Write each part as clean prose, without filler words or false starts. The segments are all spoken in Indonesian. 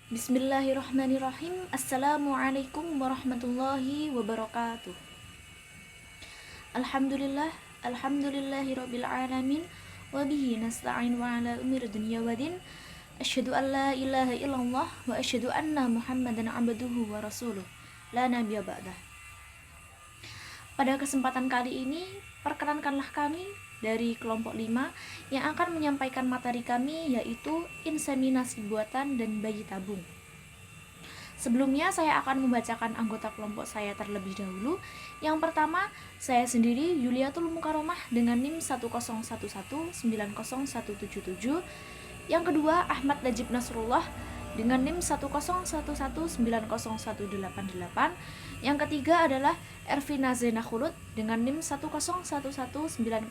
Bismillahirrahmanirrahim. Assalamualaikum warahmatullahi wabarakatuh. Alhamdulillah, alhamdulillahirabbil alamin wa bihi nasta'in wa ala umuri dunya wadin. Asyhadu an la ilaha illallah wa asyhadu anna Muhammadan abduhu wa rasuluh. La nabiyya ba'dah. Pada kesempatan kali ini, perkenankanlah kami dari kelompok 5 yang akan menyampaikan materi kami, yaitu inseminasi buatan dan bayi tabung. Sebelumnya saya akan membacakan anggota kelompok saya terlebih dahulu. Yang pertama, saya sendiri Yuliatul Mukaromah dengan NIM 101190177. Yang kedua, Ahmad Najib Nasrullah dengan NIM 101190188. Yang ketiga adalah Ervina Zena Khulud dengan NIM 101190201.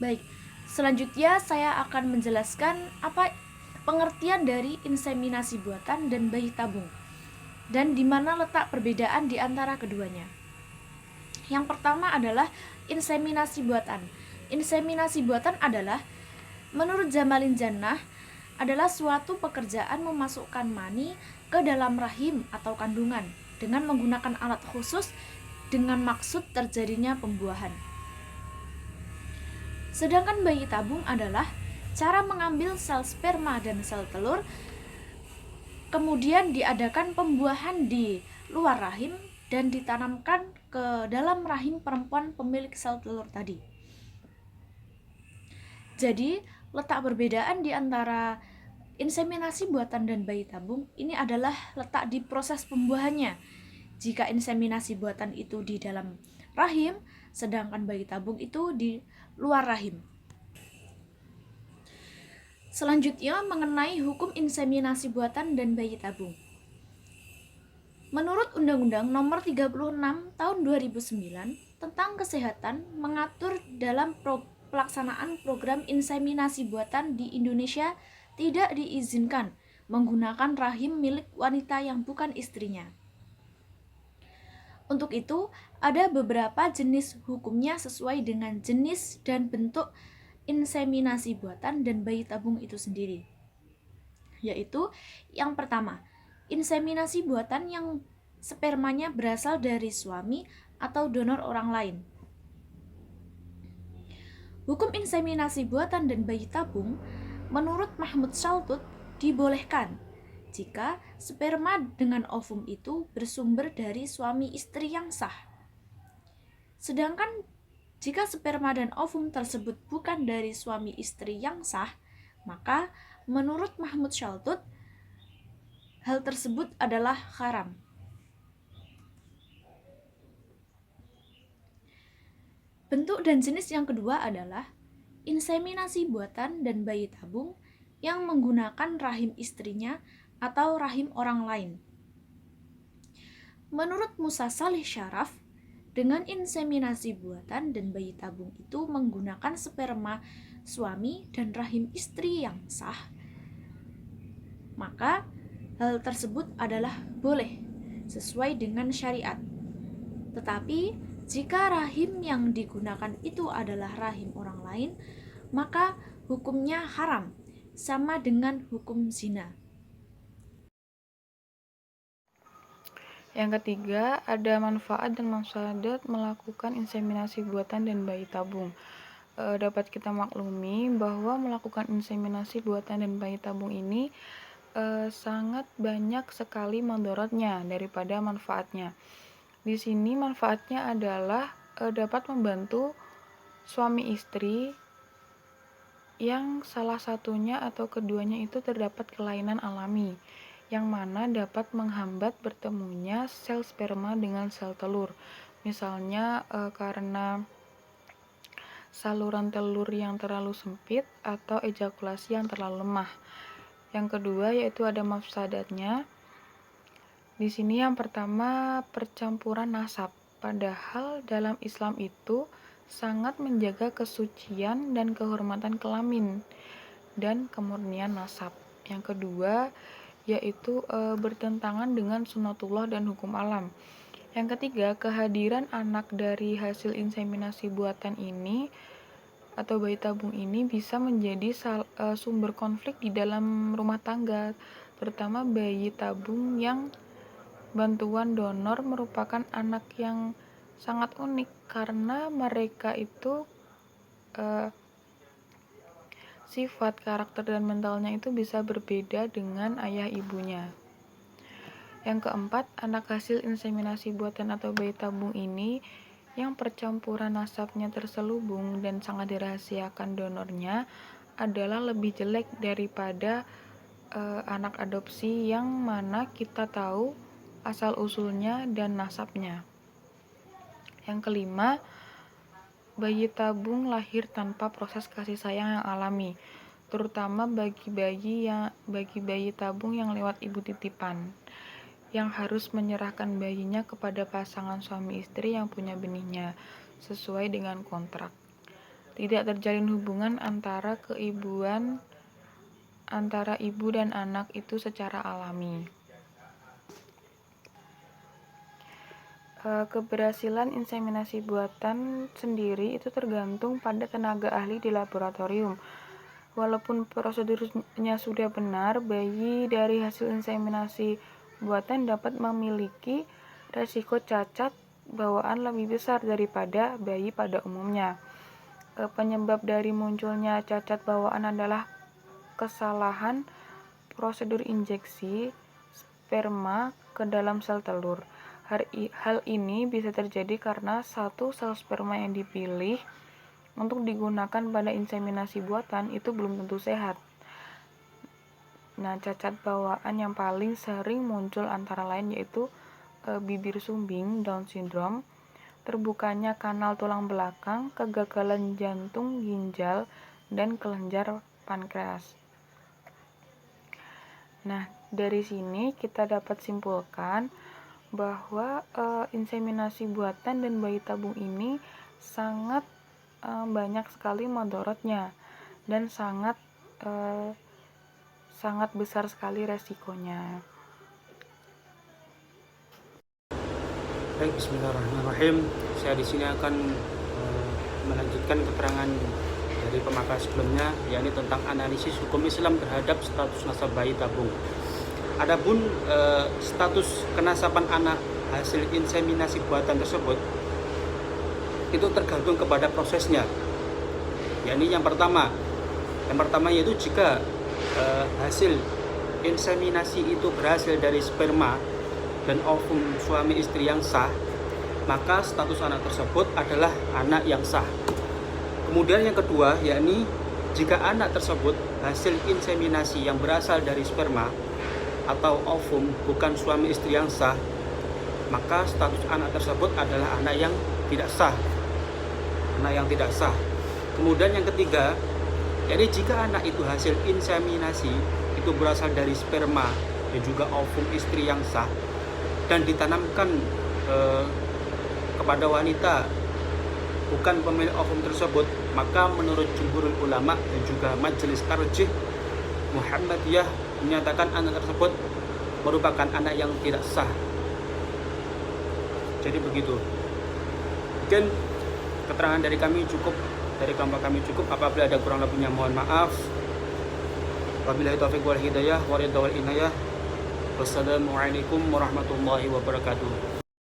Baik, selanjutnya saya akan menjelaskan apa pengertian dari inseminasi buatan dan bayi tabung, dan di mana letak perbedaan di antara keduanya. Yang pertama adalah inseminasi buatan. Inseminasi buatan adalah, menurut Jamalin Jannah, adalah suatu pekerjaan memasukkan mani ke dalam rahim atau kandungan dengan menggunakan alat khusus dengan maksud terjadinya pembuahan. Sedangkan bayi tabung adalah cara mengambil sel sperma dan sel telur, kemudian diadakan pembuahan di luar rahim dan ditanamkan ke dalam rahim perempuan pemilik sel telur tadi. Jadi, letak perbedaan di antara inseminasi buatan dan bayi tabung ini adalah letak di proses pembuahannya. Jika inseminasi buatan itu di dalam rahim, sedangkan bayi tabung itu di luar rahim. Selanjutnya mengenai hukum inseminasi buatan dan bayi tabung. Menurut Undang-Undang Nomor 36 Tahun 2009 tentang Kesehatan mengatur dalam pelaksanaan program inseminasi buatan di Indonesia tidak diizinkan menggunakan rahim milik wanita yang bukan istrinya. Untuk itu, ada beberapa jenis hukumnya sesuai dengan jenis dan bentuk inseminasi buatan dan bayi tabung itu sendiri. Yaitu yang pertama, inseminasi buatan yang spermanya berasal dari suami atau donor orang lain. Hukum inseminasi buatan dan bayi tabung menurut Mahmud Shaltut dibolehkan jika sperma dengan ovum itu bersumber dari suami istri yang sah. Sedangkan jika sperma dan ovum tersebut bukan dari suami istri yang sah, maka menurut Mahmud Shaltut, hal tersebut adalah haram. Bentuk dan jenis yang kedua adalah inseminasi buatan dan bayi tabung yang menggunakan rahim istrinya atau rahim orang lain. Menurut Musa Salih Syaraf, dengan inseminasi buatan dan bayi tabung itu menggunakan sperma suami dan rahim istri yang sah, maka hal tersebut adalah boleh sesuai dengan syariat. Tetapi jika rahim yang digunakan itu adalah rahim orang lain, maka hukumnya haram, sama dengan hukum zina. Yang ketiga, ada manfaat dan mafsadat melakukan inseminasi buatan dan bayi tabung. Dapat kita maklumi bahwa melakukan inseminasi buatan dan bayi tabung ini sangat banyak sekali mandorotnya daripada manfaatnya. Di sini manfaatnya adalah dapat membantu suami istri yang salah satunya atau keduanya itu terdapat kelainan alami, yang mana dapat menghambat bertemunya sel sperma dengan sel telur. Misalnya karena saluran telur yang terlalu sempit atau ejakulasi yang terlalu lemah. Yang kedua yaitu ada mafsadatnya. Di sini yang pertama percampuran nasab. Padahal dalam Islam itu sangat menjaga kesucian dan kehormatan kelamin dan kemurnian nasab. Yang kedua yaitu bertentangan dengan sunatullah dan hukum alam. Yang ketiga, kehadiran anak dari hasil inseminasi buatan ini atau bayi tabung ini bisa menjadi sumber konflik di dalam rumah tangga, terutama bayi tabung yang bantuan donor merupakan anak yang sangat unik karena mereka itu sifat, karakter, dan mentalnya itu bisa berbeda dengan ayah ibunya. Yang keempat, anak hasil inseminasi buatan atau bayi tabung ini yang percampuran nasabnya terselubung dan sangat dirahasiakan donornya adalah lebih jelek daripada anak adopsi yang mana kita tahu asal-usulnya dan nasabnya. Yang kelima, bayi tabung lahir tanpa proses kasih sayang yang alami, terutama bagi bayi tabung yang lewat ibu titipan, yang harus menyerahkan bayinya kepada pasangan suami istri yang punya benihnya, sesuai dengan kontrak. Tidak terjalin hubungan antara keibuan antara ibu dan anak itu secara alami. Keberhasilan inseminasi buatan sendiri itu tergantung pada tenaga ahli di laboratorium. Walaupun prosedurnya sudah benar, bayi dari hasil inseminasi buatan dapat memiliki resiko cacat bawaan lebih besar daripada bayi pada umumnya. Penyebab dari munculnya cacat bawaan adalah kesalahan prosedur injeksi sperma ke dalam sel telur. Hal ini bisa terjadi karena satu sel sperma yang dipilih untuk digunakan pada inseminasi buatan itu belum tentu sehat. Nah, cacat bawaan yang paling sering muncul antara lain yaitu bibir sumbing, Down syndrome, terbukanya kanal tulang belakang, kegagalan jantung, ginjal, dan kelenjar pankreas. Nah, dari sini kita dapat simpulkan bahwa inseminasi buatan dan bayi tabung ini sangat banyak sekali madorotnya dan sangat besar sekali resikonya. Baik, bismillahirrahmanirrahim. Saya di sini akan melanjutkan keterangan dari pemaparan sebelumnya, yakni tentang analisis hukum Islam terhadap status nasab bayi tabung. Adapun status kenasaban anak hasil inseminasi buatan tersebut itu tergantung kepada prosesnya. Yakni yang pertama yaitu jika hasil inseminasi itu berhasil dari sperma dan ovum suami istri yang sah, maka status anak tersebut adalah anak yang sah. Kemudian yang kedua, yakni jika anak tersebut hasil inseminasi yang berasal dari sperma atau ovum bukan suami istri yang sah, maka status anak tersebut adalah anak yang tidak sah. Kemudian yang ketiga, yakni jika anak itu hasil inseminasi itu berasal dari sperma dan juga ovum istri yang sah dan ditanamkan kepada wanita bukan pemilik ovum tersebut, maka menurut jumhurul ulama dan juga majelis tarjih Muhammadiyah menyatakan anak tersebut merupakan anak yang tidak sah. Jadi begitu. Mungkin keterangan dari kelompok kami cukup. Apabila ada kurang lebihnya mohon maaf. Wabillahi taufiq wal hidayah wa ridha wal inayah. Wassalamualaikum warahmatullahi wabarakatuh.